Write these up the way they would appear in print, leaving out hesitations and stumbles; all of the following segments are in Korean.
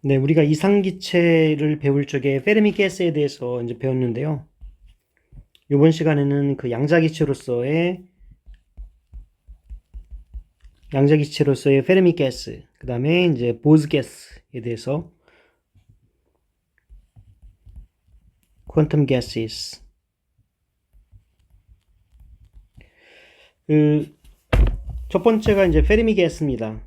네, 우리가 이상기체를 배울 적에 페르미 가스에 대해서 이제 배웠는데요. 이번 시간에는 그 양자기체로서의 페르미 가스, 그 다음에 이제 보즈 가스에 대해서 퀀텀 가스스. 그 첫 번째가 이제 페르미 가스입니다.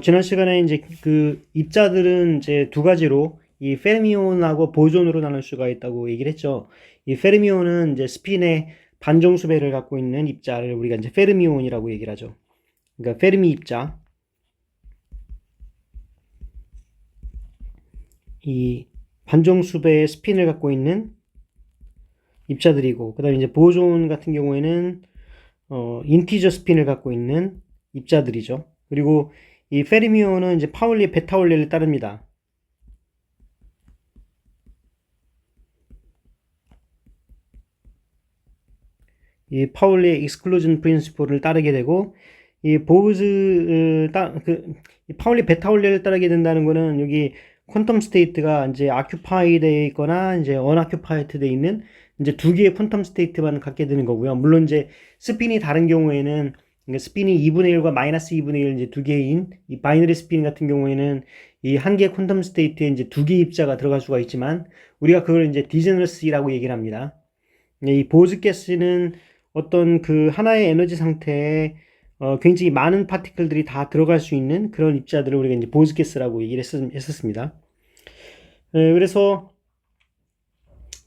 지난 시간에 이제 그 입자들은 이제 두 가지로 이 페르미온하고 보존으로 나눌 수가 있다고 얘기를 했죠. 이 페르미온은 이제 스핀의 반정수배를 갖고 있는 입자를 우리가 이제 페르미온이라고 얘기를 하죠. 그러니까 페르미 입자, 이 반정수배의 스핀을 갖고 있는 입자들이고, 그다음에 이제 보존 같은 경우에는 인티저 스핀을 갖고 있는 입자들이죠. 그리고 이 페르미온은 이제 파울리 베타 원리를 따릅니다. 이 파울리의 익스클루전 프린시플을 따르게 되고, 이 보즈 파울리 베타 원리를 따르게 된다는 거는 여기 퀀텀 스테이트가 이제 아큐파이 되어 있거나 이제 언아큐파이드 되어 있는 이제 두 개의 퀀텀 스테이트만 갖게 되는 거고요. 물론 이제 스핀이 다른 경우에는 스핀이 2분의 1과 마이너스 2분의 1 이제 두 개인 이 바이너리 스핀 같은 경우에는 이 한 개의 퀀텀 스테이트에 이제 두 개의 입자가 들어갈 수가 있지만 우리가 그걸 이제 디제너러스라고 얘기를 합니다. 이 보즈 가스는 어떤 그 하나의 에너지 상태에 굉장히 많은 파티클들이 다 들어갈 수 있는 그런 입자들을 우리가 이제 보즈 가스라고 얘기를 했었습니다. 그래서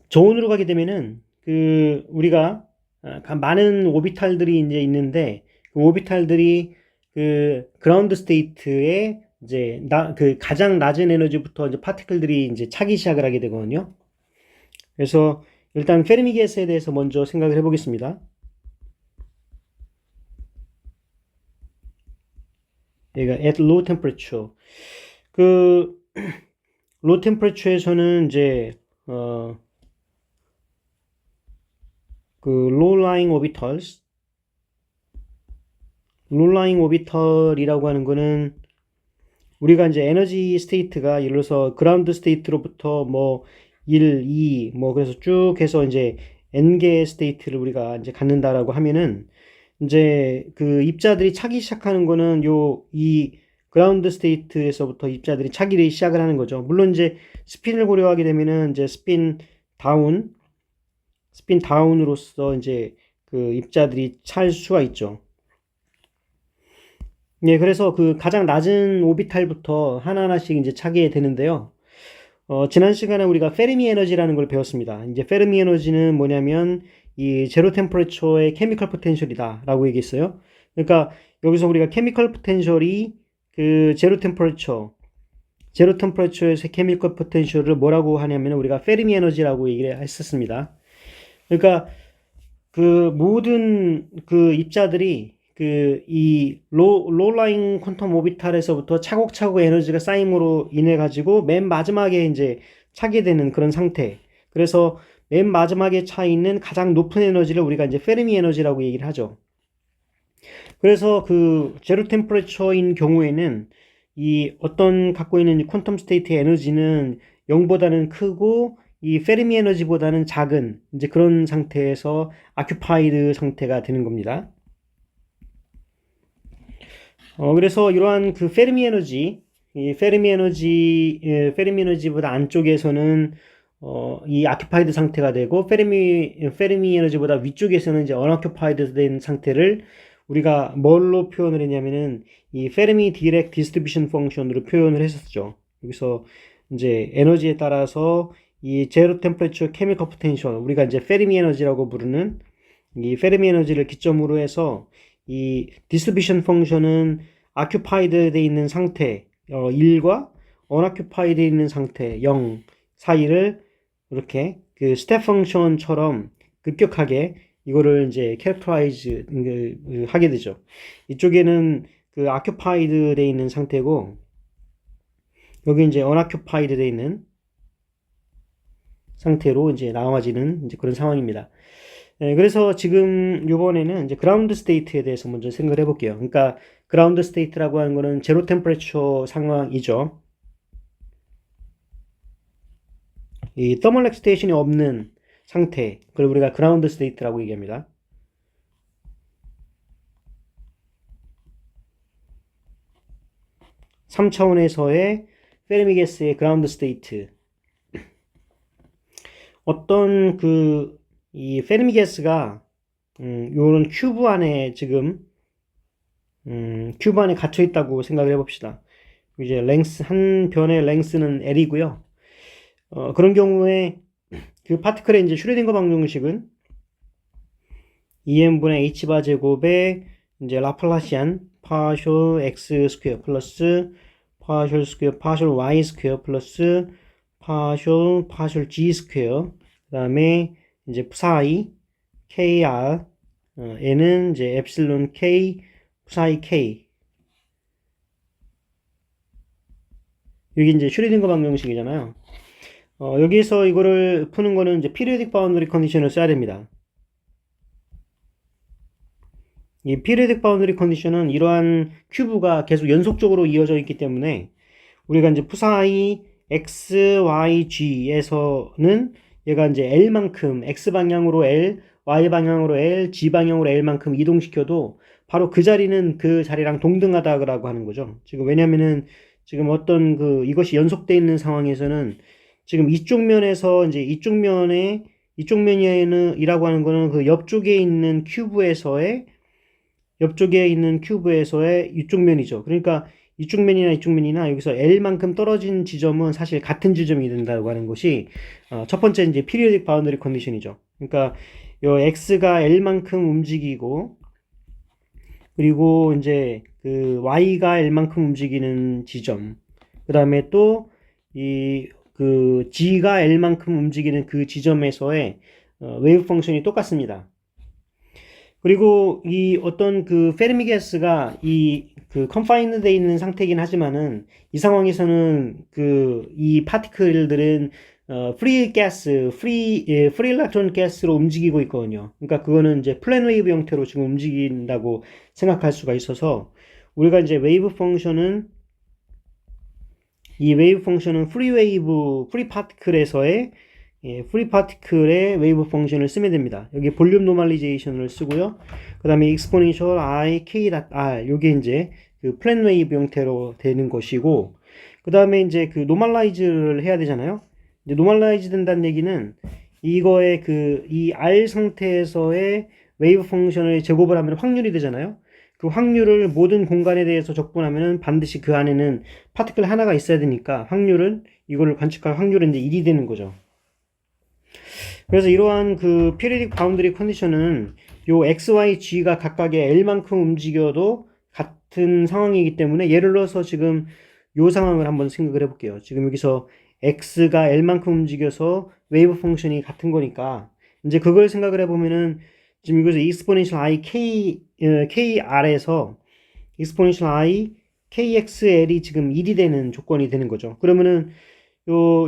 저온으로 가게 되면은 그 우리가 많은 오비탈들이 이제 있는데 그 오비탈들이 그 그라운드 스테이트에 이제 그 가장 낮은 에너지부터 이제 파티클들이 이제 차기 시작을 하게 되거든요. 그래서 일단 페르미 가스에 대해서 먼저 생각을 해보겠습니다. 얘가 at low temperature. 그 low temperature에서는 이제 그 low-lying orbital이라고 하는 거는 우리가 이제 에너지 스테이트가 예를 들어서 그라운드 스테이트로부터 뭐 1, 2, 뭐 그래서 쭉 해서 이제 n개 스테이트를 우리가 이제 갖는다라고 하면은 이제 그 입자들이 차기 시작하는 거는 이 그라운드 스테이트에서부터 입자들이 차기를 시작을 하는 거죠. 물론 이제 스핀을 고려하게 되면은 이제 스핀 다운으로서 이제 그 입자들이 찰 수가 있죠. 예, 그래서 그 가장 낮은 오비탈부터 하나하나씩 이제 차게 되는데요. 지난 시간에 우리가 페르미 에너지라는 걸 배웠습니다. 이제 페르미 에너지는 뭐냐면 이 제로 템퍼레처의 케미컬 포텐셜이다라고 얘기했어요. 그러니까 여기서 우리가 케미컬 포텐셜이 그 제로 템퍼레처에서 케미컬 포텐셜을 뭐라고 하냐면 우리가 페르미 에너지라고 얘기를 했었습니다. 그러니까 그 모든 그 입자들이 그 이 로라잉 퀀텀 오비탈에서부터 차곡차곡 에너지가 쌓임으로 인해 가지고 맨 마지막에 이제 차게 되는 그런 상태. 그래서 맨 마지막에 차 있는 가장 높은 에너지를 우리가 이제 페르미 에너지라고 얘기를 하죠. 그래서 그 제로 템퍼레처인 경우에는 이 어떤 갖고 있는 퀀텀 스테이트의 에너지는 0보다는 크고 이 페르미 에너지보다는 작은 이제 그런 상태에서 아큐파이드 상태가 되는 겁니다. 그래서 이러한 그 페르미 에너지보다 안쪽에서는 이 아큐파이드 상태가 되고 페르미 에너지보다 위쪽에서는 이제 언아큐파이드 된 상태를 우리가 뭘로 표현을 했냐면은 이 페르미 디렉 디스트리뷰션 펑션으로 표현을 했었죠. 여기서 이제 에너지에 따라서 이 제로 템퍼레처 케미컬 포텐셜 우리가 이제 페르미 에너지라고 부르는 이 페르미 에너지를 기점으로 해서 이 디스트리뷰션 펑션은 아큐파이드 돼 있는 상태 1과 언아큐파이드 돼 있는 상태 0 사이를 이렇게 그 스텝 펑션처럼 급격하게 이거를 이제 캐릭터라이즈 하게 되죠. 이쪽에는 그 아큐파이드 돼 있는 상태고 여기 이제 언아큐파이드 돼 있는 상태로 이제 나와지는 이제 그런 상황입니다. 그래서 지금 이번에는 이제 그라운드 스테이트에 대해서 먼저 생각을 해볼게요. 그러니까 그라운드 스테이트라고 하는 거는 제로 템퍼레처 상황이죠. 이 더멀 엑스테이션이 없는 상태, 그걸 우리가 그라운드 스테이트라고 얘기합니다. 3차원에서의 페르미 가스의 그라운드 스테이트. 어떤 이 페르미 가스가 요런 큐브 안에 지금 큐브 안에 갇혀 있다고 생각을 해봅시다. 이제 랭스 한 변의 랭스는 L이고요. 그런 경우에 그 파티클의 이제 슈레딩거 방정식은 EM분의 H바 제곱에 이제 라플라시안 파셜 X 스퀘어 플러스 파셜 스퀘어 파셜 Y 스퀘어 플러스 파셜 G 스퀘어 그 다음에 이제 푸사이 KR 얘는 이제 엡실론 K 푸사이 K 여기 이제 슈레딩거 방정식이잖아요. 여기서 이거를 푸는 거는 이제 피리오딕 바운더리 컨디션을 써야 됩니다. 이 피리오딕 바운더리 컨디션은 이러한 큐브가 계속 연속적으로 이어져 있기 때문에 우리가 이제 푸사이 x, y, g에서는 얘가 이제 L만큼 x 방향으로 L, y 방향으로 L, g 방향으로 L만큼 이동시켜도 바로 그 자리는 그 자리랑 동등하다고 하는 거죠. 지금 왜냐면은 지금 어떤 이것이 연속되어 있는 상황에서는 지금 이쪽 면에서 이제 이쪽 면에는 이라고 하는 거는 그 옆쪽에 있는 큐브에서의 이쪽 면이죠. 그러니까 이쪽 면이나 여기서 L만큼 떨어진 지점은 사실 같은 지점이 된다고 하는 것이 첫 번째 이제 피리오딕 바운더리 컨디션이죠. 그러니까 요 X가 L만큼 움직이고 그리고 이제 그 Y가 L만큼 움직이는 지점 그 다음에 또 G가 L만큼 움직이는 그 지점에서의 웨이브 펑션이 똑같습니다. 그리고 이 어떤 페르미 가스가 컨파인드 돼 있는 상태이긴 하지만은 이 상황에서는 이 파티클들은 프리 일렉트론 가스로 움직이고 있거든요. 그러니까 그거는 이제 플랜 웨이브 형태로 지금 움직인다고 생각할 수가 있어서 우리가 이제 이 웨이브 펑션은 프리 파티클에서의 프리 파티클의 웨이브 펑션을 쓰면 됩니다. 여기 볼륨 노멀리제이션을 쓰고요. 그 다음에 exponential I k.r 요게 이제 플랜 웨이브 형태로 되는 것이고 그 다음에 이제 노멀라이즈를 해야 되잖아요. 이제 노멀라이즈 된다는 얘기는 이거의 이 R 상태에서의 웨이브 펑션을 제곱을 하면 확률이 되잖아요. 그 확률을 모든 공간에 대해서 적분하면은 반드시 그 안에는 파티클 하나가 있어야 되니까 이거를 관측할 확률은 이제 1이 되는 거죠. 그래서 이러한 피리오딕 바운더리 컨디션은 요 x, y, g가 각각의 L만큼 움직여도 같은 상황이기 때문에 예를 들어서 지금 요 상황을 한번 생각을 해볼게요. 지금 여기서 x가 L만큼 움직여서 웨이브 펑션이 같은 거니까 이제 그걸 생각을 해보면은 지금 여기서 exponential I kr에서 exponential I kxl이 지금 1이 되는 조건이 되는 거죠. 그러면은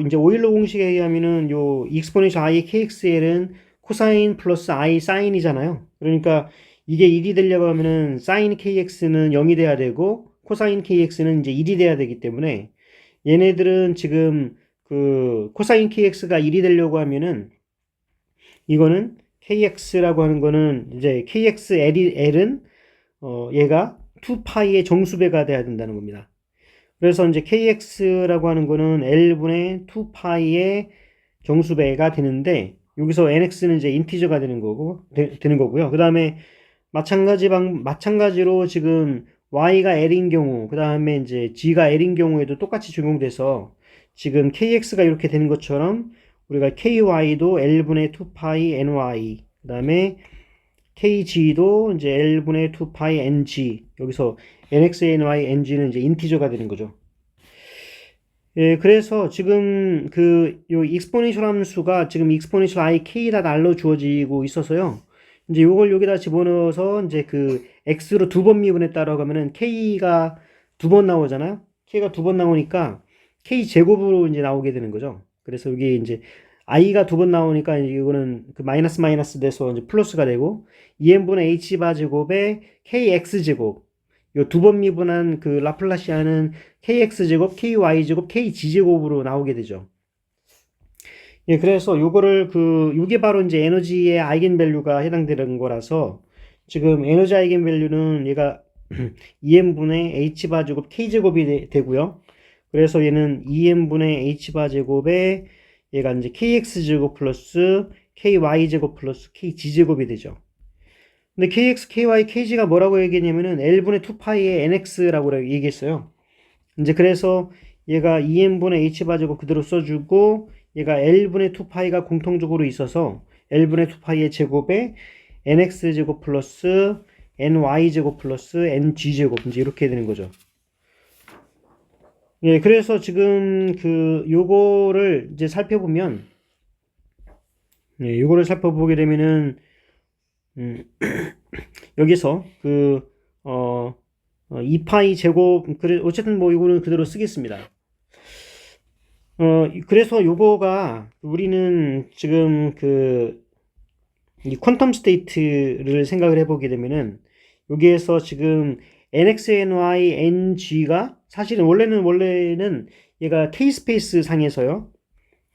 이제 오일러 공식에 의하면은 exponential I kxl은 코사인 플러스 I 사인이잖아요. 그러니까 이게 1이 되려고 하면은 사인 kx는 0이 돼야 되고 코사인 kx는 이제 1이 돼야 되기 때문에 얘네들은 지금 코사인 kx가 1이 되려고 하면은 이거는 kx라고 하는 거는 이제 kxl은 얘가 2파이의 정수배가 돼야 된다는 겁니다. 그래서 이제 kx라고 하는 거는 L분의 2파이의 정수배가 되는데 여기서 nx는 이제 인티저가 되는 거고요. 그 다음에 마찬가지로 지금 y가 L인 경우, 그 다음에 이제 g가 L인 경우에도 똑같이 적용돼서 지금 kx가 이렇게 되는 것처럼 우리가 ky도 L분의 2파이 ny, 그 다음에 kg도 이제 L분의 2파이 ng, 여기서 nx, ny, ng는 이제 인티저가 되는 거죠. 예, 그래서 지금 요 익스포넨셜 함수가 지금 익스포넨셜 i k.r로 주어지고 있어서요. 이제 요걸 여기다 집어넣어서 이제 x로 2번 미분했다라고 하면은 k가 2번 나오잖아요. k가 2번 나오니까 k 제곱으로 이제 나오게 되는 거죠. 그래서 여기 이제 i가 두 번 나오니까 이거는 그 마이너스 마이너스 돼서 이제 플러스가 되고 2n분의 h 바 제곱에 kx 제곱 요 두 번 미분한 그 라플라시아는 kx 제곱, ky 제곱, kg 제곱으로 나오게 되죠. 예, 그래서 요거를 요게 바로 이제 에너지의 아이겐밸류가 해당되는 거라서 지금 에너지 아이겐밸류는 얘가 2n분의 h바 제곱 k제곱이 되고요. 그래서 얘는 2n분의 h바 제곱에 얘가 이제 kx제곱 플러스 ky제곱 플러스 kg제곱이 되죠. 근데 kx, ky, kg가 뭐라고 얘기했냐면은 L분의 2파이의 nx라고 얘기했어요. 이제 그래서 얘가 2n분의 h바 제곱 그대로 써주고 얘가 L분의 2파이가 공통적으로 있어서 L분의 2파이의 제곱에 nx제곱 플러스 ny제곱 플러스 ng제곱 이제 이렇게 되는 거죠. 예, 그래서 지금 요거를 이제 살펴보면 예, 요거를 살펴보게 되면은 여기서 2파이 제곱 그래 어쨌든 뭐 이거는 그대로 쓰겠습니다. 그래서 요거가 우리는 지금 이 퀀텀 스테이트를 생각을 해보게 되면은 여기에서 지금 nxny ng가 사실은 원래는 얘가 k 스페이스 상에서요.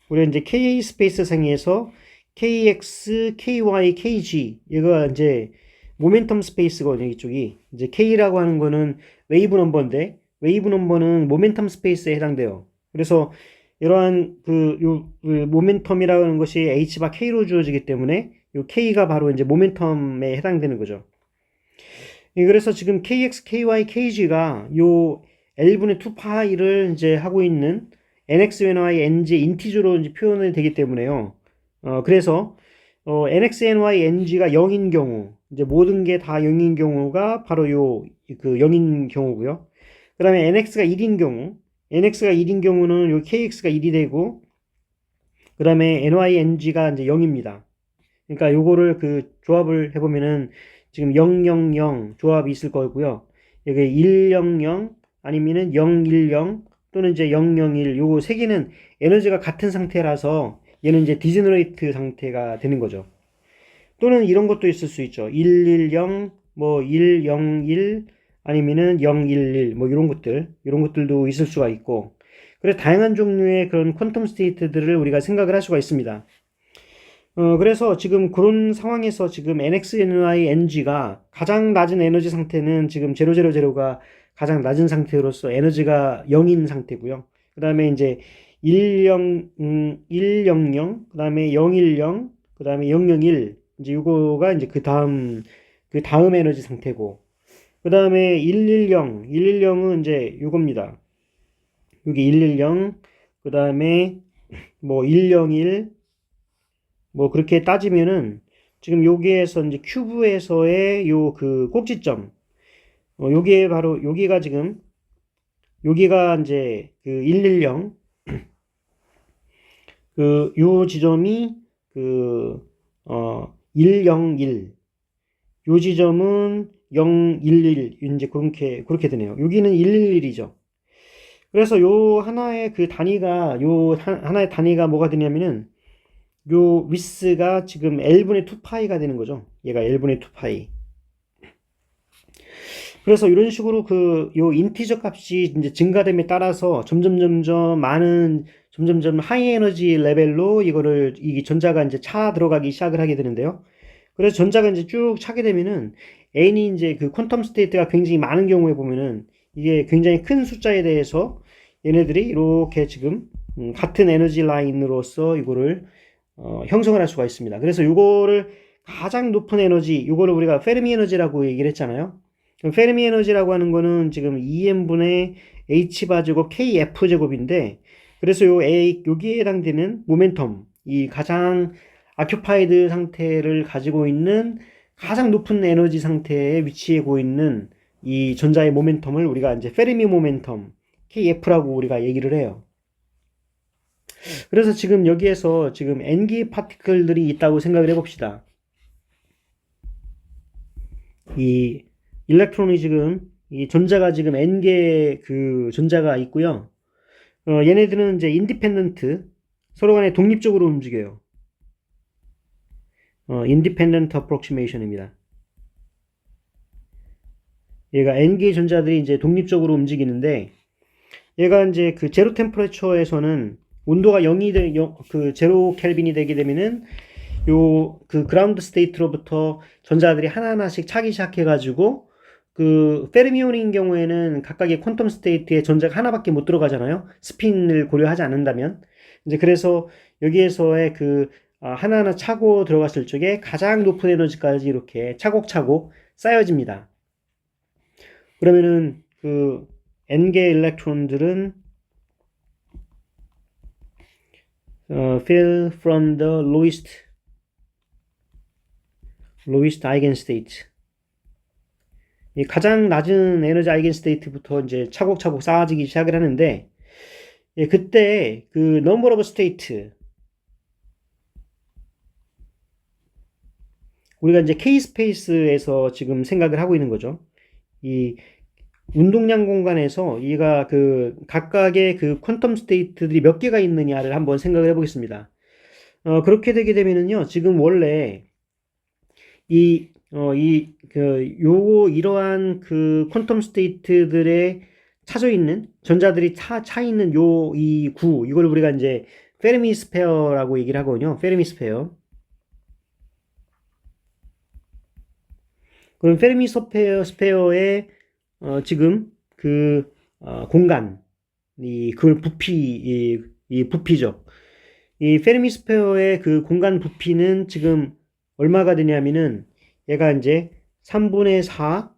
우리가 이제 k 스페이스 상에서 kx, ky, kg 얘가 이제 모멘텀 스페이스거든요. 이쪽이 이제 k라고 하는 거는 웨이브 넘버인데 웨이브 넘버는 모멘텀 스페이스에 해당돼요. 그래서 이러한 모멘텀이라고 하는 것이 h바 k로 주어지기 때문에 요 k가 바로 이제 모멘텀에 해당되는 거죠. 그래서 지금 kx, ky, kg가 요 L분의 2파이를 이제 하고 있는 nx, ny, ng 인티저로 이제 표현이 되기 때문에요. 그래서 nx, ny, ng가 0인 경우 이제 모든 게 다 0인 경우가 바로 요 0인 경우고요. 그 다음에 nx가 1인 경우는 요 kx가 1이 되고 그 다음에 ny, ng가 이제 0입니다. 그러니까 요거를 조합을 해보면은 지금 0, 0, 0 조합이 있을 거고요. 여기 1, 0, 0 아니면은 0, 1, 0 또는 이제 0, 0, 1 요거 세 개는 에너지가 같은 상태라서 얘는 이제 디제너레이트 상태가 되는 거죠. 또는 이런 것도 있을 수 있죠. 1, 1, 0, 뭐 1, 0, 1 아니면은 0, 1, 1 뭐 이런 것들도 있을 수가 있고 그래서 다양한 종류의 그런 퀀텀 스테이트들을 우리가 생각을 할 수가 있습니다. 그래서 지금 그런 상황에서 지금 nx, ny, ng가 가장 낮은 에너지 상태는 지금 000가 가장 낮은 상태로서 에너지가 0인 상태고요. 그 다음에 이제 100, 그 다음에 010, 그 다음에 001, 이제 요거가 이제 그 다음 에너지 상태고, 그 다음에 110은 이제 요겁니다. 여기 110, 그 다음에 뭐 101, 뭐 그렇게 따지면은 지금 여기에서 이제 큐브에서의 꼭지점, 요게 바로 여기가 지금 여기가 이제 110, 요 지점이 101, 요 지점은 011 이제 그렇게 되네요. 여기는 111이죠. 그래서 요 하나의 단위가 하나의 단위가 뭐가 되냐면은 요 위스가 지금 L분의 2파이가 되는 거죠. 얘가 L분의 2파이. 그래서 이런 식으로 요 인티저 값이 이제 증가됨에 따라서 점점 하이 에너지 레벨로 이 전자가 이제 들어가기 시작을 하게 되는데요. 그래서 전자가 이제 쭉 차게 되면은 n이 이제 퀀텀 스테이트가 굉장히 많은 경우에 보면은 이게 굉장히 큰 숫자에 대해서 얘네들이 이렇게 지금 같은 에너지 라인으로서 이거를 형성을 할 수가 있습니다. 그래서 이거를 가장 높은 에너지, 이거를 우리가 페르미 에너지라고 얘기를 했잖아요. 페르미 에너지라고 하는 거는 지금 2n분의 h바 제곱 kf 제곱인데, 그래서 여기에 해당되는 모멘텀, 이 가장 아큐파이드 상태를 가지고 있는 가장 높은 에너지 상태에 위치하고 있는 이 전자의 모멘텀을 우리가 이제 페르미 모멘텀, kf라고 우리가 얘기를 해요. 그래서 지금 여기에서 지금 n기 파티클들이 있다고 생각을 해봅시다. 이 일렉트론이 지금 이 전자가 지금 n개의 전자가 있고요. 얘네들은 이제 인디펜던트, 서로 간에 독립적으로 움직여요. independent approximation입니다. 얘가 N개의 전자들이 이제 독립적으로 움직이는데, 얘가 이제 그 제로 템퍼레처에서는 온도가 0이 그 제로 켈빈이 되게 되면은 요 그 그라운드 스테이트로부터 전자들이 하나하나씩 차기 시작해가지고 그 페르미온인 경우에는 각각의 퀀텀 스테이트에 전자가 하나밖에 못 들어가잖아요. 스핀을 고려하지 않는다면. 이제 그래서 여기에서의 그 하나하나 차고 들어갔을 적에 가장 높은 에너지까지 이렇게 차곡차곡 쌓여집니다. 그러면은 그 N개 일렉트론들은 fell from the lowest eigenstate. 이 가장 낮은 에너지 아이겐스테이트부터 이제 차곡차곡 쌓아지기 시작을 하는데, 예, 그때 그 number of state, 우리가 이제 K 스페이스에서 지금 생각을 하고 있는 거죠. 이 운동량 공간에서 얘가 그 각각의 그 퀀텀 스테이트들이 몇 개가 있느냐를 한번 생각을 해보겠습니다. 그렇게 되게 되면은요, 지금 원래 이러한 그 퀀텀 스테이트들에 차져 있는 전자들이 차 있는 이걸 우리가 이제 페르미 스페어라고 얘기를 하거든요. 페르미 스페어. 그럼 페르미 스페어의 지금 그 공간, 그걸 이 부피죠. 이 페르미 스페어의 그 공간 부피는 지금 얼마가 되냐면은 얘가 이제 3분의 4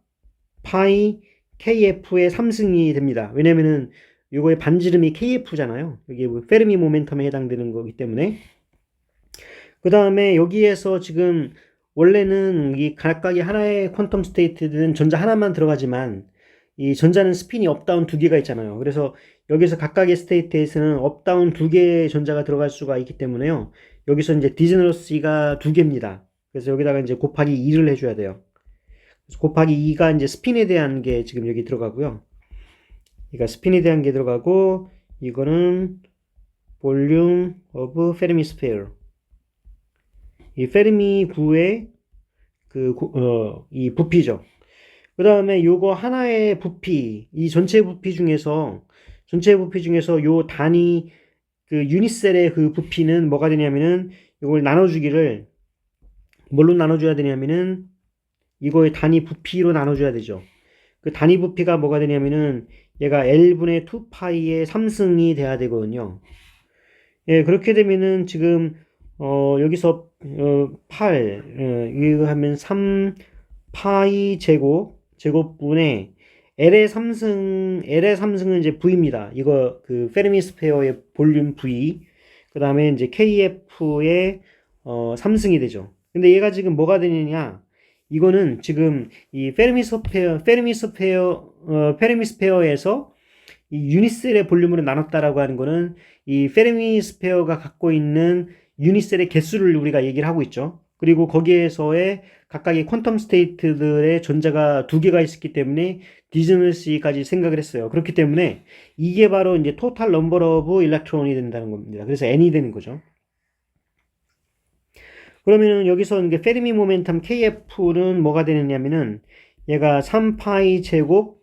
파이 KF의 3승이 됩니다. 왜냐면은 이거의 반지름이 KF잖아요. 여기 페르미 모멘텀에 해당되는 거기 때문에. 그 다음에 여기에서 지금 원래는 이 각각의 하나의 퀀텀 스테이트는 전자 하나만 들어가지만 이 전자는 스핀이 업다운 두 개가 있잖아요. 그래서 여기서 각각의 스테이트에서는 업다운 두 개의 전자가 들어갈 수가 있기 때문에요. 여기서 이제 디즈너러시가 두 개입니다. 그래서 여기다가 이제 곱하기 2를 해줘야 돼요. 그래서 곱하기 2가 이제 스핀에 대한 게 지금 여기 들어가고요. 그러니까 스핀에 대한 게 들어가고, 이거는 볼륨 오브 페르미 스페어. 이 페르미 부의 이 부피죠. 그 다음에 요거 하나의 부피, 이 전체 부피 중에서 요 단위, 그 유니셀의 그 부피는 뭐가 되냐면은, 이걸 나눠주기를, 뭘로 나눠줘야 되냐면은, 이거의 단위 부피로 나눠줘야 되죠. 그 단위 부피가 뭐가 되냐면은, 얘가 L분의 2파이의 3승이 돼야 되거든요. 예, 그렇게 되면은 지금, 여기서, 8, 이거 하면 3파이 제곱분의 L의 3승은 이제 V입니다. 이거 그 페르미 스페어의 볼륨 V. 그 다음에 이제 KF의 3승이 되죠. 근데 얘가 지금 뭐가 되느냐? 이거는 지금 이 페르미 스페어에서 이 유니셀의 볼륨으로 나눴다라고 하는 거는 이 페르미 스페어가 갖고 있는 유니셀의 개수를 우리가 얘기를 하고 있죠. 그리고 거기에서의 각각의 퀀텀 스테이트들의 전자가 두 개가 있었기 때문에 디즈너시까지 생각을 했어요. 그렇기 때문에 이게 바로 이제 토탈 넘버 오브 일렉트론이 된다는 겁니다. 그래서 N이 되는 거죠. 그러면은 여기서 이제 페르미 모멘텀 KF는 뭐가 되느냐면은 얘가 3파이 제곱,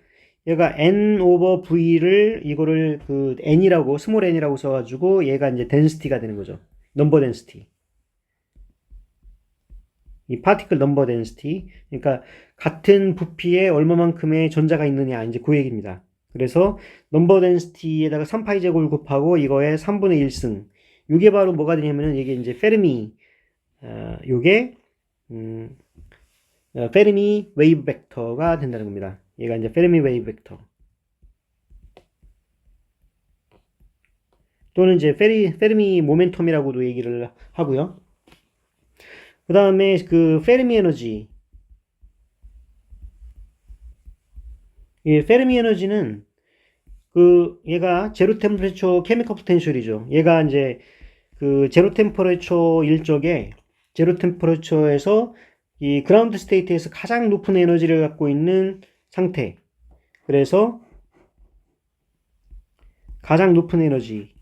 얘가 N 오버 V를 이거를 그 N이라고, 스몰 N이라고 써가지고 얘가 이제 덴시티가 되는 거죠. 넘버 덴시티. 이 파티클 넘버 덴시티. 그러니까 같은 부피에 얼마만큼의 전자가 있느냐, 이제 그 얘기입니다. 그래서 넘버 덴시티에다가 3파이 제곱을 곱하고 이거에 3분의 1승. 이게 바로 뭐가 되냐면은 이게 이제 페르미, 요게 페르미 웨이브 벡터가 된다는 겁니다. 얘가 이제 페르미 웨이브 벡터. 또는 이제 페르미 모멘텀이라고도 얘기를 하고요. 그 다음에 그 페르미 에너지. 이 페르미 에너지는 그 얘가 제로 템퍼레처 케미컬 포텐셜이죠. 얘가 이제 그 제로 템퍼레처 일적에 제로 템퍼레처에서 이 그라운드 스테이트에서 가장 높은 에너지를 갖고 있는 상태. 그래서 가장 높은 에너지.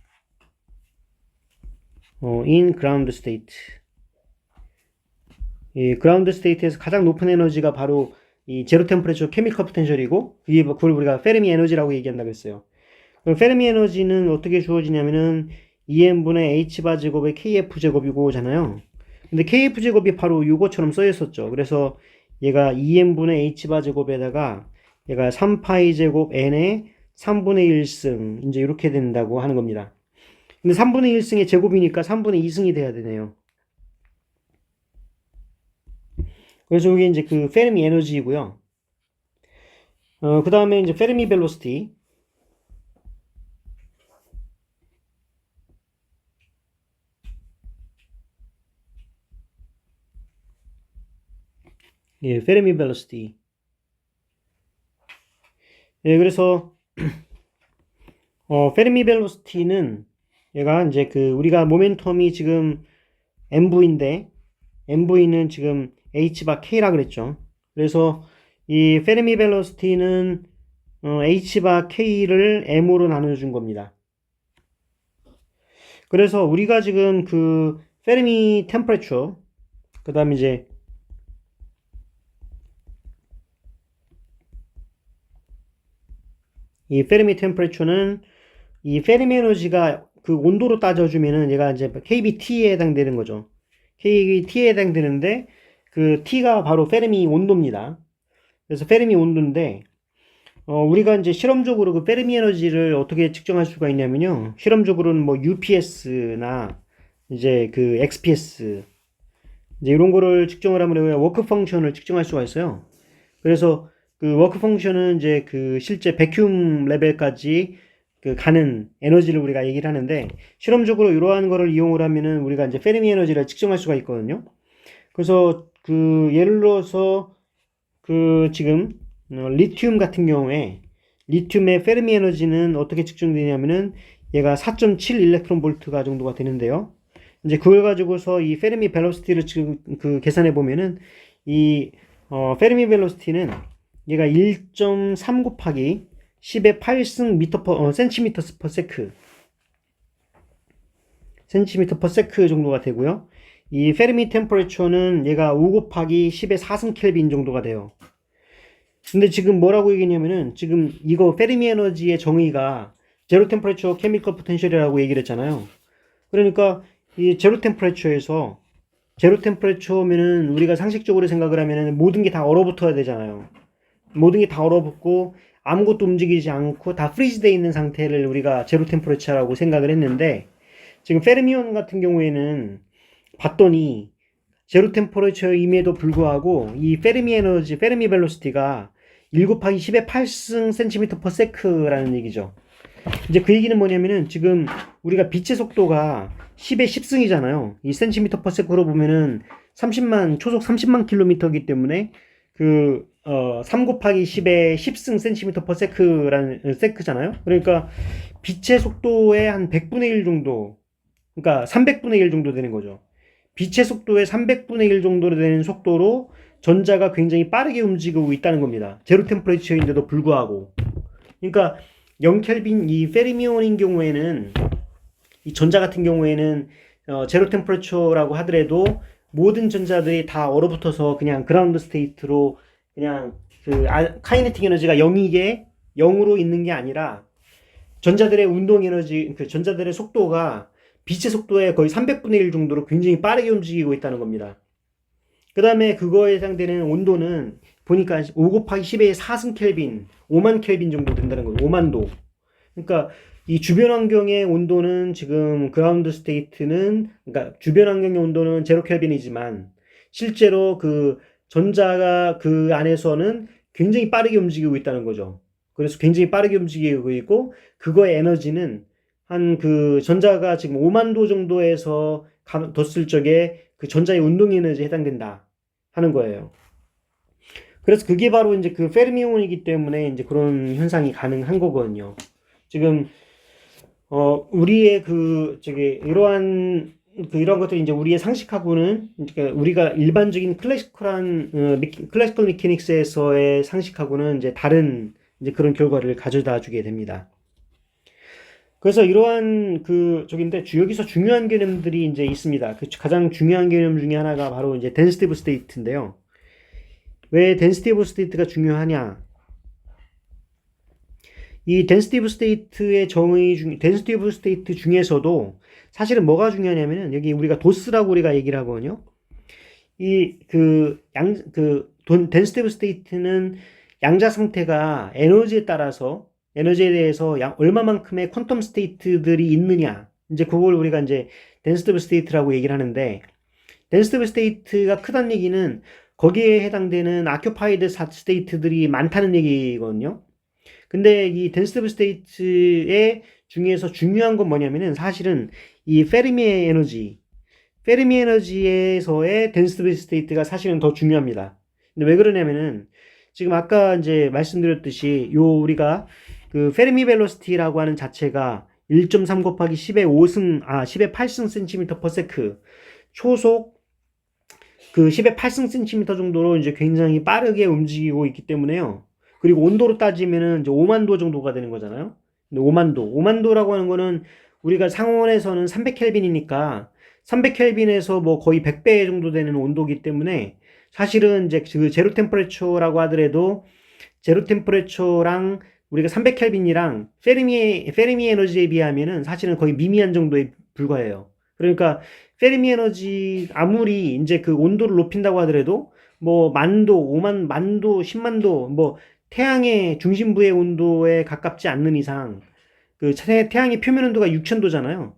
in ground state. 이 그라운드 스테이트에서 가장 높은 에너지가 바로 이 제로 템퍼레처 케미컬 포텐셜이고 그걸 우리가 페르미 에너지라고 얘기한다고 했어요. 그럼 페르미 에너지는 어떻게 주어지냐면은 EM분의 H바 제곱의 KF 제곱이고잖아요. 근데 KF 제곱이 바로 이거처럼 써 있었죠. 그래서 얘가 EM분의 H바 제곱에다가 얘가 3파이 제곱 N의 3분의 1승 이제 이렇게 된다고 하는 겁니다. 근데 3분의 1승의 제곱이니까 3분의 2승이 돼야 되네요. 그래서 이게 이제 그 페르미 에너지이고요. 그 다음에 이제 페르미 벨로시티. 예, 페르미 벨로시티. 예, 그래서 페르미 벨로시티는 얘가 이제 그 우리가 모멘텀이 지금 mv인데 mv는 지금 h바 k라 그랬죠. 그래서 이 페르미 벨로시티는 h바 k를 m으로 나눠준 겁니다. 그래서 우리가 지금 그 페르미 템퍼레처 그 다음에 이제 이 페르미 템퍼레처는 이 페르미 에너지가 그 온도로 따져주면은 얘가 이제 kBT에 해당되는 거죠. kBT에 해당되는데 그 T가 바로 페르미 온도입니다. 그래서 페르미 온도인데 우리가 이제 실험적으로 그 페르미 에너지를 어떻게 측정할 수가 있냐면요. 실험적으로는 뭐 UPS나 이제 그 XPS 이제 이런 거를 측정을 하면 우리가 워크 펑션을 측정할 수가 있어요. 그래서 그 워크 펑션은 이제 그 실제 백큐움 레벨까지 그 가는 에너지를 우리가 얘기를 하는데 실험적으로 이러한 거를 이용을 하면은 우리가 이제 페르미 에너지를 측정할 수가 있거든요. 그래서 그 예를 들어서 그 지금 리튬 같은 경우에 리튬의 페르미 에너지는 어떻게 측정되냐면은 얘가 4.7 일렉트론 볼트가 정도가 되는데요. 이제 그걸 가지고서 이 페르미 벨로시티를 지금 그 계산해 보면은 이 페르미 벨로시티는 얘가 1.3 곱하기 10의 8승 센티미터 퍼 세크 센티미터 퍼 세크 정도가 되고요. 이 페르미 템퍼레처는 얘가 5 곱하기 10의 4승 켈빈 정도가 돼요. 근데 지금 뭐라고 얘기했냐면은 지금 이거 페르미 에너지의 정의가 제로 템퍼레처 케미컬 포텐셜이라고 얘기를 했잖아요. 그러니까 이 제로 템퍼레처에서 제로 템퍼레처면은 우리가 상식적으로 생각을 하면은 모든 게 다 얼어붙어야 되잖아요. 모든 게 다 얼어붙고 아무것도 움직이지 않고 다 프리즈되어 있는 상태를 우리가 제로 템퍼레처라고 생각을 했는데 지금 페르미온 같은 경우에는 봤더니 제로 템퍼레처임에도 불구하고 이 페르미 에너지, 페르미 벨로시티가 1 곱하기 10의 8승 센티미터 퍼 세크라는 얘기죠. 이제 그 얘기는 뭐냐면은 지금 우리가 빛의 속도가 10의 10승이잖아요. 이 센티미터 퍼 세크로 보면은 30만, 초속 30만 킬로미터이기 때문에 3 곱하기 10의 10승 센티미터 퍼 세크라는, 세크잖아요. 그러니까 빛의 속도의 한 100분의 1 정도, 그러니까 300분의 1 정도 되는 거죠. 빛의 속도의 300분의 1 정도 되는 속도로 전자가 굉장히 빠르게 움직이고 있다는 겁니다. 제로 템퍼레처인데도 불구하고. 그러니까 0켈빈 이 페르미온인 경우에는 이 전자 같은 경우에는 제로 템퍼레처라고 하더라도 모든 전자들이 다 얼어붙어서 그냥 그라운드 스테이트로 그냥 그 카이네틱 에너지가 0이게 0으로 있는 게 아니라 전자들의 운동 에너지, 그 전자들의 속도가 빛의 속도의 거의 300분의 1 정도로 굉장히 빠르게 움직이고 있다는 겁니다. 그 다음에 그거에 해당되는 온도는 보니까 5 곱하기 10의 4승 켈빈, 5만 켈빈 정도 된다는 거예요. 5만 도. 그러니까 이 주변 환경의 온도는 지금 그라운드 스테이트는, 그러니까 주변 환경의 온도는 제로 켈빈이지만 실제로 그 전자가 그 안에서는 굉장히 빠르게 움직이고 있다는 거죠. 그래서 굉장히 빠르게 움직이고 있고 그거의 에너지는 한 그 전자가 지금 5만 도 정도에서 뒀을 적에 그 전자의 운동 에너지에 해당된다 하는 거예요. 그래서 그게 바로 이제 그 페르미온이기 때문에 이제 그런 현상이 가능한 거거든요. 지금 우리의 그 저기 이러한 이런 것들이 이제 우리의 상식하고는 그러니까 우리가 일반적인 클래시컬 메케닉스에서의 상식하고는 이제 다른 이제 그런 결과를 가져다 주게 됩니다. 그래서 이러한 저긴데 여기서 중요한 개념들이 이제 있습니다. 그 가장 중요한 개념 중에 하나가 바로 이제 density of state인데요. 왜 density of state가 중요하냐? 이 density of state의 density of state 중에서도 사실은 뭐가 중요하냐면은 여기 우리가 도스라고 우리가 얘기를 하거든요. density of state는 양자 상태가 에너지에 대해서 얼마만큼의 퀀텀 스테이트들이 있느냐. 이제 그걸 우리가 이제 density of state라고 얘기를 하는데, density of state가 크다는 얘기는 거기에 해당되는 occupied state들이 많다는 얘기거든요. 근데 이 density of state의 중에서 중요한 건 뭐냐면은 사실은 이 페르미 에너지에서의 density of state가 사실은 더 중요합니다. 근데 왜 그러냐면은 지금 아까 이제 말씀드렸듯이 우리가 그 페르미 벨로시티라고 하는 자체가 1.3 곱하기 10의 8승 센티미터 퍼 세크 초속 10의 8승 센티미터 정도로 이제 굉장히 빠르게 움직이고 있기 때문에요. 그리고 온도로 따지면은 이제 5만 도 정도가 되는 거잖아요. 근데 5만 도라고 하는 거는 우리가 상온에서는 300켈빈이니까 300켈빈에서 뭐 거의 100배 정도 되는 온도이기 때문에 사실은 이제 그 제로 템퍼레처라고 하더라도 제로 템퍼레처랑 우리가 300켈빈이랑 페르미 에너지에 비하면은 사실은 거의 미미한 정도에 불과해요. 그러니까 페르미 에너지 아무리 이제 그 온도를 높인다고 하더라도 뭐 만도, 10만 도, 뭐 태양의 중심부의 온도에 가깝지 않는 이상 태양의 표면 온도가 6000도잖아요.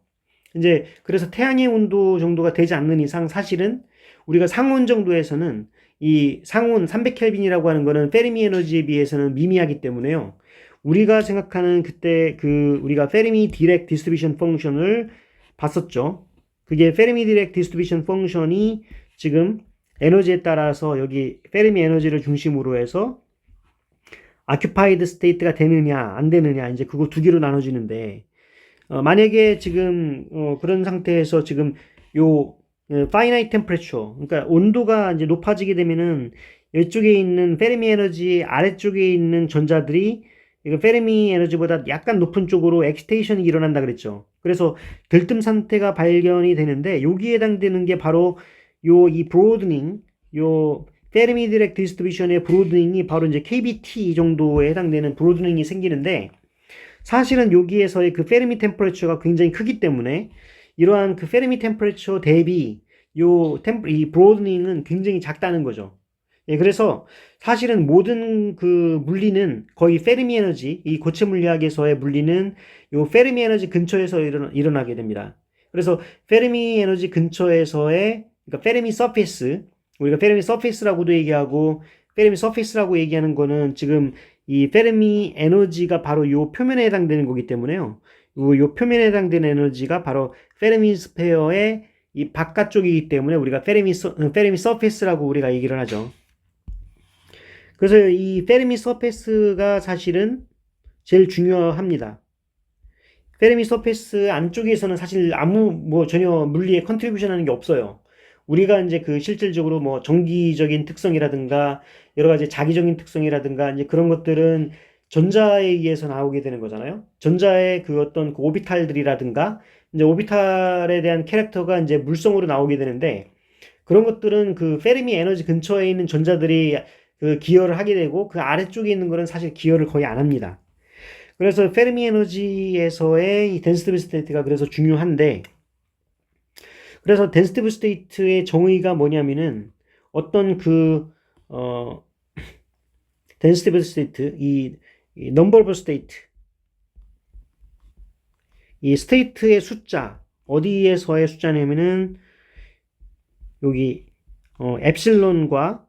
이제 그래서 태양의 온도 정도가 되지 않는 이상 사실은 우리가 상온 정도에서는 이 상온 300켈빈이라고 하는 거는 페르미 에너지에 비해서는 미미하기 때문에요. 우리가 생각하는 그때 우리가 페르미 디렉 디스트리뷰션 펑션을 봤었죠. 그게 페르미 디렉 디스트리뷰션 펑션이 지금 에너지에 따라서 여기 페르미 에너지를 중심으로 해서 occupied state가 되느냐 안 되느냐 이제 그거 두 개로 나눠지는데 만약에 지금 그런 상태에서 지금 finite temperature 그러니까 온도가 이제 높아지게 되면은 이쪽에 있는 페르미 에너지 아래쪽에 있는 전자들이 이거 페르미 에너지보다 약간 높은 쪽으로 엑스테이션이 일어난다 그랬죠. 그래서 들뜸 상태가 발견이 되는데 여기에 해당되는 게 바로 이 브로드닝 페르미 디렉 디스트리뷰션의 브로드닝이 바로 이제 KBT 정도에 해당되는 브로드닝이 생기는데 사실은 여기에서의 그 페르미 템퍼레처가 굉장히 크기 때문에 이러한 그 페르미 템퍼레처 대비 이 브로드닝은 굉장히 작다는 거죠. 예, 그래서 사실은 모든 그 물리는 거의 페르미 에너지, 이 고체 물리학에서의 물리는 페르미 에너지 근처에서 일어나게 됩니다. 그래서 페르미 에너지 근처에서의 그러니까 페르미 서페이스 우리가 페르미 서페이스라고도 얘기하고 페르미 서페이스라고 얘기하는 거는 지금 이 페르미 에너지가 바로 요 표면에 해당되는 거기 때문에요. 요 표면에 해당되는 에너지가 바로 페르미 스페어의 이 바깥쪽이기 때문에 우리가 페르미 서페이스라고 우리가 얘기를 하죠. 그래서 이 페르미 서페이스가 사실은 제일 중요합니다. 페르미 서페이스 안쪽에서는 사실 전혀 물리에 컨트리뷰션 하는 게 없어요. 우리가 이제 실질적으로 뭐 정기적인 특성이라든가 여러 가지 자기적인 특성이라든가 이제 그런 것들은 전자에 의해서 나오게 되는 거잖아요. 전자의 어떤 오비탈들이라든가 이제 오비탈에 대한 캐릭터가 이제 물성으로 나오게 되는데 그런 것들은 페르미 에너지 근처에 있는 전자들이 기여를 하게 되고 그 아래쪽에 있는 거는 사실 기여를 거의 안 합니다. 그래서 페르미 에너지에서의 이 덴시티 스테이트가 그래서 중요한데 그래서 덴시티 스테이트의 정의가 뭐냐면은 어떤 덴시티 스테이트 이 넘버 오브 스테이트 이 스테이트의 숫자 어디에서의 숫자냐면은 여기 엡실론과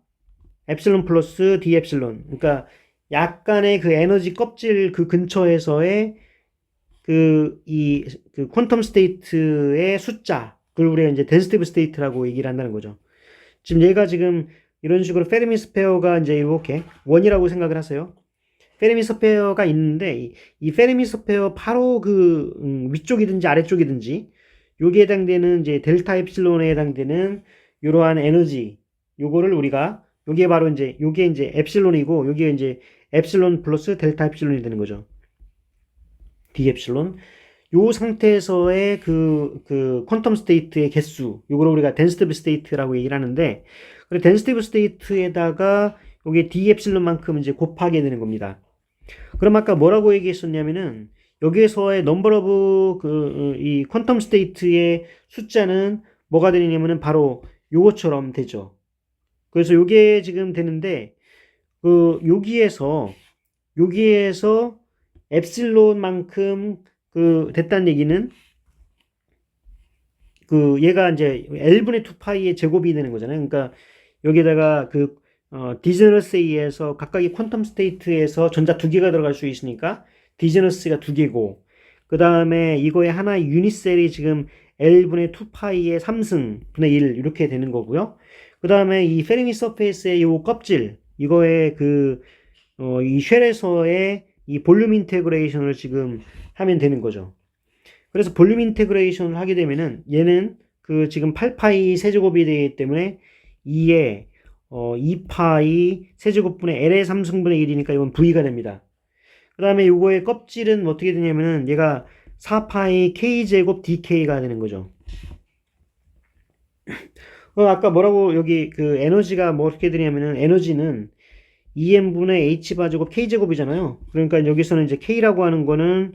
엡실론 플러스 d 엡실론 그러니까 약간의 에너지 껍질 근처에서의 퀀텀 스테이트의 숫자 그걸 우리가 이제 덴시티 스테이트라고 얘기를 한다는 거죠. 지금 얘가 지금 이런 식으로 페르미 스페어가 이제 이렇게 원이라고 생각을 하세요. 페르미 스페어가 있는데 이 페르미 스페어 바로 위쪽이든지 아래쪽이든지 여기에 해당되는 이제 델타 엡실론에 해당되는 이러한 에너지 요거를 우리가 요게 바로 이제 요게 이제 엡실론이고 요게 이제 엡실론 플러스 델타 엡실론이 되는 거죠. d 엡실론 요 상태에서의 그 퀀텀 스테이트의 개수, 요걸 우리가 덴시티브 스테이트라고 얘기를 하는데, 그리고 덴시티브 스테이트에다가 요게 d 엡실론만큼 이제 곱하게 되는 겁니다. 그럼 아까 뭐라고 얘기했었냐면은 여기에서의 넘버 오브 이 퀀텀 스테이트의 숫자는 뭐가 되느냐면은 바로 요것처럼 되죠. 그래서 요게 지금 되는데 여기에서 엡실론만큼 됐다는 얘기는 얘가 이제 L분의 2파이의 제곱이 되는 거잖아요. 그러니까 여기에다가 디저너스에 의해서 각각의 퀀텀 스테이트에서 전자 두 개가 들어갈 수 있으니까 디저너스가 두 개고, 그 다음에 이거의 하나의 유니셀이 지금 L분의 2파이의 3승 분의 1 이렇게 되는 거고요. 그 다음에 이 페르미 서페이스의 이 껍질, 이거의 이 쉘에서의 이 볼륨 인테그레이션을 지금 하면 되는 거죠. 그래서 볼륨 인테그레이션을 하게 되면은 얘는 지금 8파이 세제곱이 되기 때문에 2에 2파이 세제곱분의 L의 3승분의 1이니까 이건 V가 됩니다. 그 다음에 요거의 껍질은 어떻게 되냐면은 얘가 4파이 K제곱 DK가 되는 거죠. 아까 뭐라고 여기 에너지가 뭐 어떻게 되냐면은 에너지는 EM분의 H바제곱 K제곱이잖아요. 그러니까 여기서는 이제 K라고 하는 거는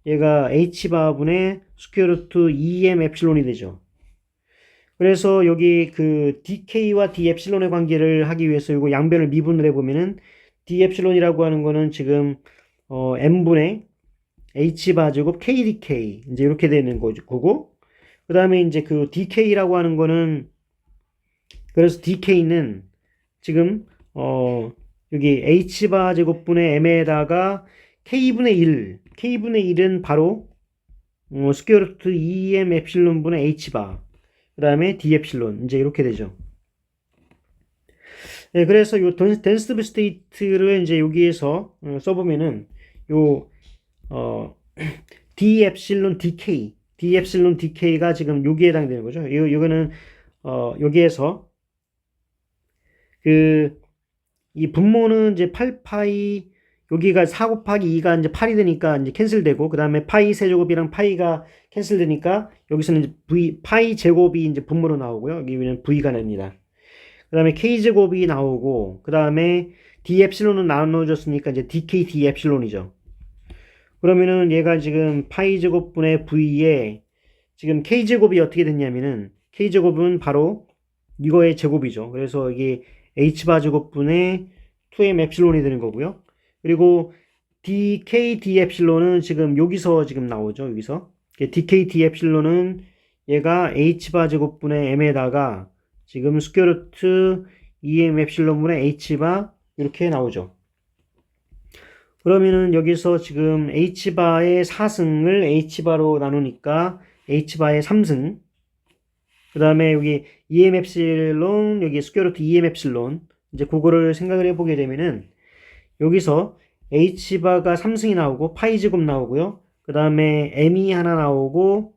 얘가 H바분의 스퀘어 루트 EM 엡실론이 되죠. 그래서 여기 DK와 D 엡실론의 관계를 하기 위해서 이거 양변을 미분을 해보면은 D 엡실론이라고 하는 거는 지금 M분의 H바제곱 KDK 이제 이렇게 되는 거고, 그 다음에 이제 DK라고 하는 거는, 그래서 DK는 지금 여기 H바 제곱분의 M에다가 K분의 1, K분의 1은 바로 스퀘어 루트 2M 엡실론분의 H바, 그 다음에 D 엡실론 이제 이렇게 되죠. 네, 그래서 요 덴시티브 스테이트를 이제 여기에서 써보면은 D 엡실론 DK가 지금 여기에 해당되는 거죠. 이거는 여기에서 이 분모는 이제 8파이, 여기가 4 곱하기 2가 이제 8이 되니까 이제 캔슬되고, 그 다음에 파이 세제곱이랑 파이가 캔슬되니까 여기서는 이제 파이 제곱이 이제 분모로 나오고요. 여기는 V가 납니다. 그 다음에 K제곱이 나오고, 그 다음에 D 엡실론은 나눠줬으니까 이제 DK D 엡실론이죠. 그러면은 얘가 지금 파이 제곱분의 V에 지금 K제곱이 어떻게 됐냐면은, K제곱은 바로 이거의 제곱이죠. 그래서 이게 H바 제곱분의 2M 엡실론이 되는 거고요. 그리고 DK D 엡실론은 지금 여기서 지금 나오죠. 여기서 DK D 엡실론은 얘가 H바 제곱분의 M에다가 지금 스퀘어 루트 2M 엡실론분의 H바 이렇게 나오죠. 그러면은 여기서 지금 H바의 4승을 H바로 나누니까 H바의 3승, 그 다음에 여기 EM 엡실론, 여기 스퀘어 루트 EM 엡실론, 이제 그거를 생각을 해보게 되면은 여기서 H바가 3승이 나오고 파이 제곱 나오고요. 그 다음에 M이 하나 나오고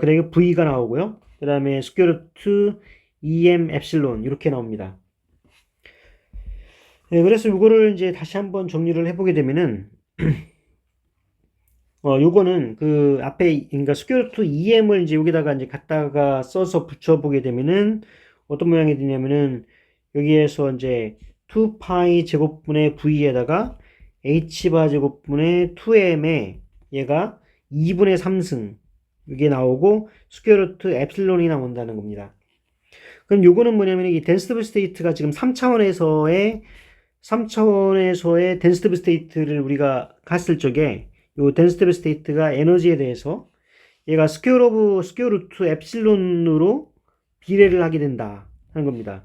그리고 V가 나오고요. 그 다음에 스퀘어 루트 EM 엡실론 이렇게 나옵니다. 네, 그래서 이거를 이제 다시 한번 정리를 해보게 되면은 요거는 앞에 그러니까 스퀘어 루트 EM을 이제 여기다가 이제 갖다가 써서 붙여보게 되면은 어떤 모양이 되냐면은 여기에서 이제 2파이 제곱분의 V에다가 H바 제곱분의 2M에 얘가 2분의 3승 이게 나오고 스퀘어 루트 엡실론이 나온다는 겁니다. 그럼 요거는 뭐냐면 이 덴시티브 스테이트가 지금 3차원에서의 덴시티브 스테이트를 우리가 갔을 적에 요 덴시티브 스테이트가 에너지에 대해서 얘가 스퀘어 루트 엡실론으로 비례를 하게 된다 하는 겁니다.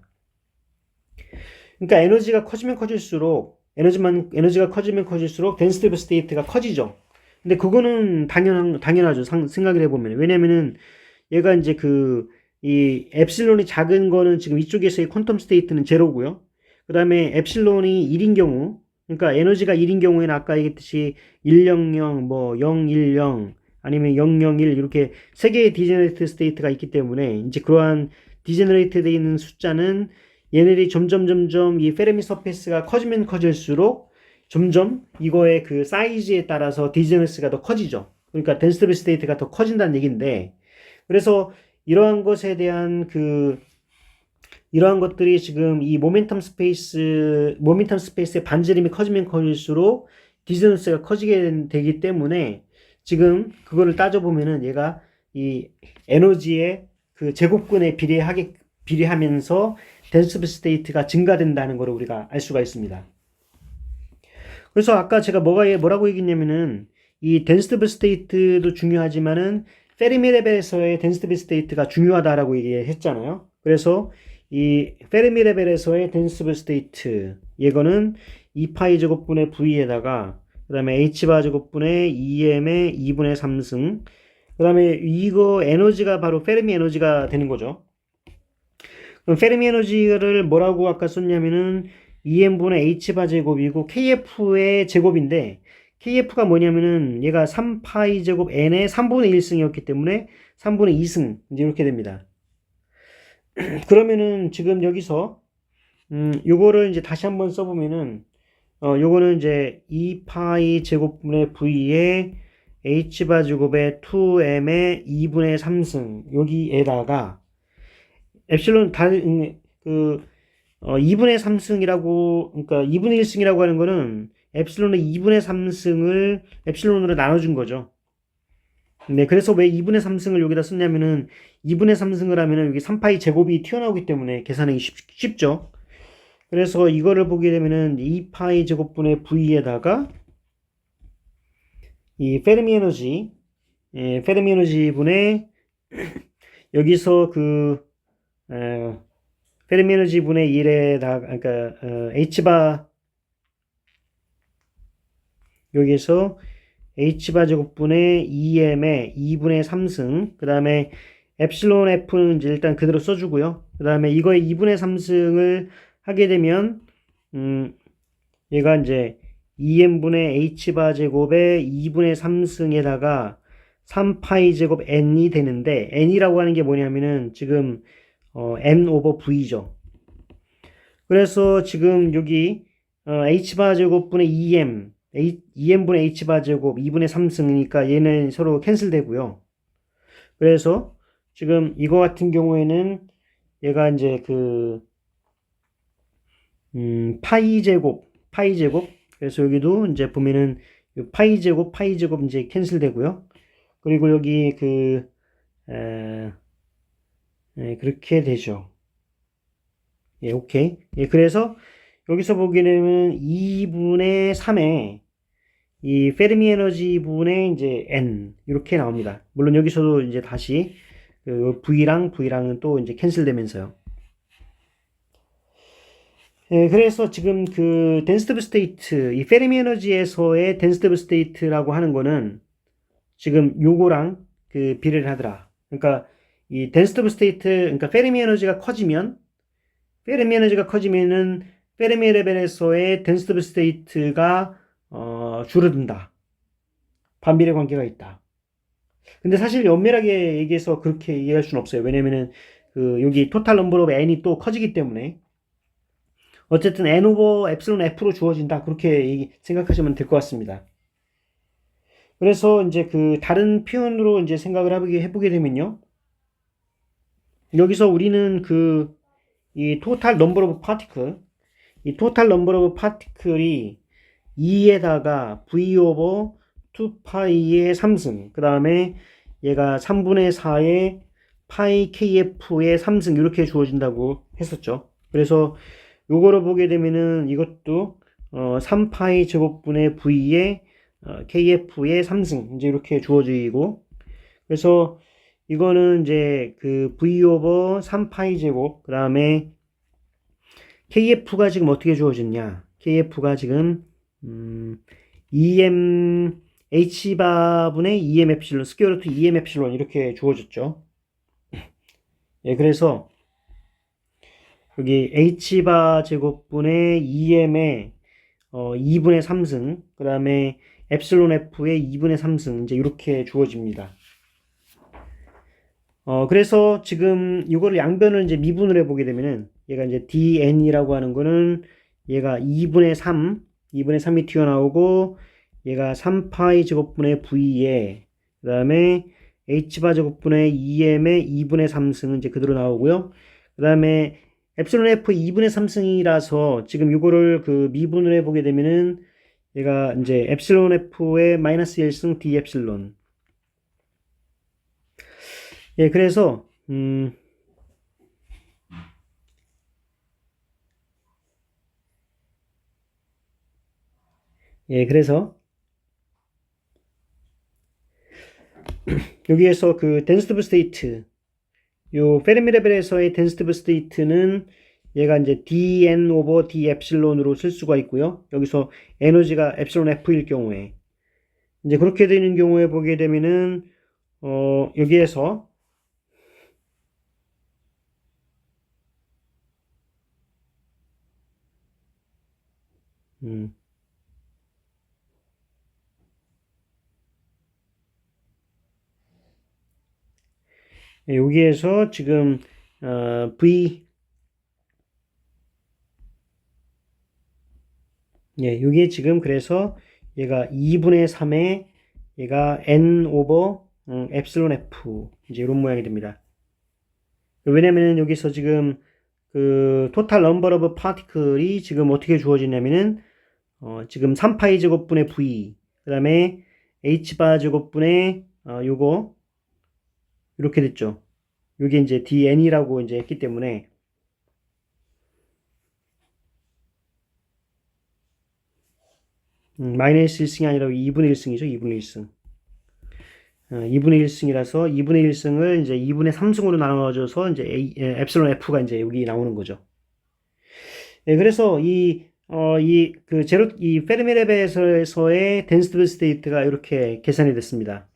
그러니까 에너지가 커지면 커질수록 덴시티브 스테이트가 커지죠. 근데 그거는 당연하죠. 생각을 해보면. 왜냐면은 얘가 이제 이 엡실론이 작은 거는 지금 이쪽에서의 퀀텀 스테이트는 제로고요. 그 다음에 엡실론이 1인 경우, 그러니까 에너지가 1인 경우에는 아까 얘기했듯이 100, 뭐 010, 아니면 001 이렇게 세 개의 디제너레이트 스테이트가 있기 때문에 이제 그러한 디제너레이트 되어 있는 숫자는 얘네들이 점점 이 페르미 서페이스가 커지면 커질수록 점점 이거의 사이즈에 따라서 디제너스가 더 커지죠. 그러니까 덴시티 스테이트가 더 커진다는 얘기인데, 그래서 이러한 것에 대한 이러한 것들이 지금 이 모멘텀 스페이스의 반지름이 커지면 커질수록 디스턴스가 커지게 되기 때문에 지금 그거를 따져보면은 얘가 이 에너지의 그 제곱근에 비례하면서 덴시티 스테이트가 증가된다는 것을 우리가 알 수가 있습니다. 그래서 아까 제가 뭐라고 얘기했냐면은 이 덴시티 스테이트도 중요하지만은 페르미 레벨에서의 덴시티 스테이트가 중요하다라고 얘기했잖아요. 그래서 이 페르미 레벨에서의 덴시티 스테이트 이거는 2파이 제곱분의 V에다가 그 다음에 H바 제곱분의 EM의 2분의 3승 그 다음에 이거 에너지가 바로 페르미 에너지가 되는 거죠. 그럼 페르미 에너지를 뭐라고 아까 썼냐면은 EM분의 H바 제곱이고 KF의 제곱인데 KF가 뭐냐면은 얘가 3파이 제곱 N의 3분의 1승이었기 때문에 3분의 2승 이제 이렇게 됩니다. 그러면은 지금 여기서 요거를 이제 다시 한번 써보면은 요거는 이제 2파이 제곱분의 V의 H바 제곱의 2M의 2분의 3승 여기에다가 엡실론 2분의 3승이라고 그러니까 2분의 1승이라고 하는 거는 엡실론의 2분의 3승을 엡실론으로 나눠준 거죠. 네, 그래서 왜 2분의 3승을 여기다 썼냐면은 2분의 3승을 하면은 여기 3파이 제곱이 튀어나오기 때문에 계산하기 쉽죠. 그래서 이거를 보게 되면은 2파이 제곱분의 V에다가 이 페르미 에너지 분의 여기서 페르미 에너지 분의 1에다가 그러니까 H바 여기서 H바 제곱분의 2M의 2분의 3승 그 다음에 엡실론 F는 이제 일단 그대로 써주고요. 그 다음에 이거의 2분의 3승을 하게 되면 얘가 이제 2M분의 H바 제곱의 2분의 3승에다가 3파이 제곱 N이 되는데 N이라고 하는 게 뭐냐면은 지금 N 오버 V죠. 그래서 지금 여기 H바 제곱분의 2M분의 H바 제곱 2분의 3승이니까 얘는 서로 캔슬되고요. 그래서 지금 이거 같은 경우에는 얘가 이제 파이 제곱 그래서 여기도 이제 보면은 파이 제곱 이제 캔슬되고요. 그리고 여기 그렇게 되죠. 예, 오케이. 예, 그래서 여기서 보게 되면 2분의 3에 이 페르미 에너지 분의 이제 N 이렇게 나옵니다. 물론 여기서도 이제 다시 V랑은 또 이제 캔슬되면서요. 예, 그래서 지금 덴시티 오브 스테이트, 이 페르미 에너지에서의 덴시티 오브 스테이트라고 하는 거는 지금 요거랑 비례를 하더라. 그러니까 이 덴시티 오브 스테이트, 그러니까 페르미 에너지가 커지면은 페르미 레벨에서의 덴시티 오브 스테이트가 줄어든다. 반비례 관계가 있다. 근데 사실 엄밀하게 얘기해서 그렇게 이해할 수는 없어요. 왜냐면은 여기 토탈 넘버 오브 n이 또 커지기 때문에 어쨌든 n 오버 엡실론 f로 주어진다. 그렇게 생각하시면 될 것 같습니다. 그래서 이제 다른 표현으로 이제 생각을 해보게 되면요. 여기서 우리는 이 토탈 넘버 오브 파티클, 이 토탈 넘버 오브 파티클이 2에다가 v 오버 2파이의 3승, 그 다음에 얘가 3분의 4의 파이 kf의 3승 이렇게 주어진다고 했었죠. 그래서 요거를 보게 되면은 이것도 3파이 제곱분의 v의 kf의 3승 이제 이렇게 주어지고, 그래서 이거는 이제 v 오버 3파이 제곱 그 다음에 kf가 지금 어떻게 주어졌냐, kf가 지금 EM H바분의 EM 엡실론 스퀘어 루트 EM 엡실론 이렇게 주어졌죠. 예, 그래서 여기 H바 제곱분의 EM의 2분의 3승 그 다음에 엡실론 F의 2분의 3승 이제 이렇게 주어집니다. 그래서 지금 이거를 양변을 이제 미분을 해보게 되면은 얘가 이제 DN이라고 하는 거는 얘가 2분의 3이 튀어나오고 얘가 3파이 제곱분의 V에 다음에 h바 제곱분의 2m의 2분의 3승은 이제 그대로 나오고요. 그 다음에 epsilon f 2분의 3승이라서 지금 이거를 그 미분을 해보게 되면은 얘가 이제 epsilon f의 마이너스 1승 d epsilon. 예, 그래서 예, 그래서 여기에서 그 덴시티브 스테이트, 요 페르미 레벨에서의 덴시티브 스테이트는 얘가 이제 dn 오버 d epsilon으로 쓸 수가 있고요. 여기서 에너지가 epsilon f일 경우에 이제 그렇게 되는 경우에 보게 되면은 여기에서 여기에서 지금 v 예, 여기에 지금 그래서 얘가 2분의 3에 얘가 n 오버 epsilon f 이제 이런 모양이 됩니다. 왜냐면은 여기서 지금 그 total number of particle이 지금 어떻게 주어지냐면은 지금 3파이 제곱분의 v 그 다음에 h바 제곱분의 요거 이렇게 됐죠. 요게 이제 dn이라고 이제 했기 때문에 마이너스 1승이 아니라 2분의 1승이죠. 2분의 1승. 2분의 1승이라서 2분의 1승을 이제 2분의 3승으로 나눠줘서 이제 epsilon f가 이제 여기 나오는 거죠. 예, 그래서 이 페르미 레벨에서의 덴시티 스테이트가 이렇게 계산이 됐습니다.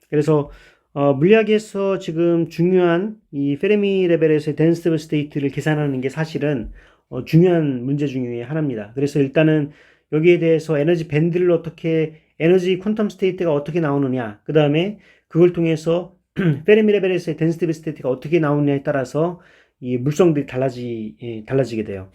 그래서 물리학에서 지금 중요한 이 페르미 레벨에서의 덴시티 스테이트를 계산하는 게 사실은 중요한 문제 중에 하나입니다. 그래서 일단은 여기에 대해서 에너지 밴드를 어떻게 에너지 퀀텀 스테이트가 어떻게 나오느냐, 그 다음에 그걸 통해서 페르미 레벨에서의 덴시티 스테이트가 어떻게 나오느냐에 따라서 이 물성들이 달라지게 돼요.